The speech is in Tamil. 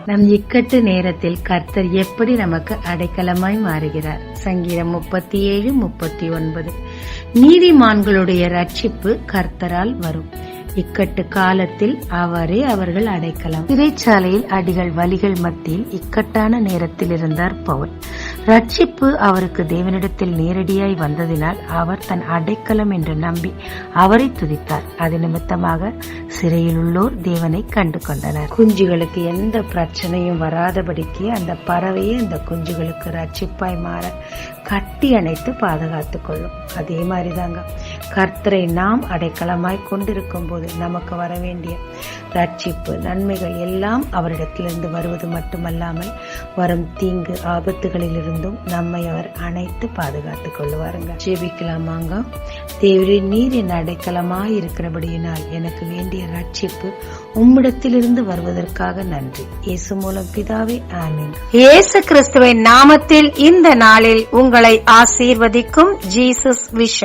நம் இக்கட்டு நேரத்தில் கர்த்தர் எப்படி நமக்கு அடைக்கலமாய் மாறுகிறார். சங்கீதம் 37:39. நீதிமான்களுடைய ரட்சிப்பு கர்த்தரால் வரும். இக்கட்டு காலத்தில் அவரே அவர்கள் அடைக்கலாம். சிறைச்சாலையில் அடிகள் வலிகள் மத்தியில் இக்கட்டான நேரத்தில் இருந்தார் பவுல். ரட்சிப்பு அவருக்கு தேவனிடத்தில் நேரடியாய் வந்ததினால் அவர் தன் அடைக்கலம் என்று நம்பி அவரை துதித்தார். அது நிமித்தமாக சிறையில் உள்ளோர் தேவனை கண்டு கொண்டனர். குஞ்சுகளுக்கு எந்த பிரச்சனையும் வராதபடிக்கு அந்த பறவையே அந்த குஞ்சுகளுக்கு ரட்சிப்பாய் மாற கட்டி அணைத்து பாதுகாத்துக் கொள்ளும். அதே மாதிரிதாங்க கர்த்தரை நாம் அடைக்கலமாய் கொண்டிருக்கும் போது நமக்கு வர வேண்டிய ரட்சிப்பு நன்மைகள் எல்லாம் அவரிடத்திலிருந்து வருவது மட்டுமல்லாமல் வரும் தீங்கு ஆபத்துகளில் இருந்தும் நம்மை அவர் அணைத்து பாதுகாத்துக் கொள்ளுவாருங்க. ஜெபிக்கலாமாங்க. தேவரே, நீர் என் அடைக்கலமாய் இருக்கிறபடியினால் எனக்கு வேண்டிய ரட்சிப்பு உம்மிடத்திலிருந்து வருவதற்காக நன்றி. இயேசு மூலம் பிதாவே, ஆமென். இயேசு கிறிஸ்துவின் நாமத்தில் இந்த நாளில் உங்களை ஆசீர்வதிக்கும் ஜீசஸ் விஷன்.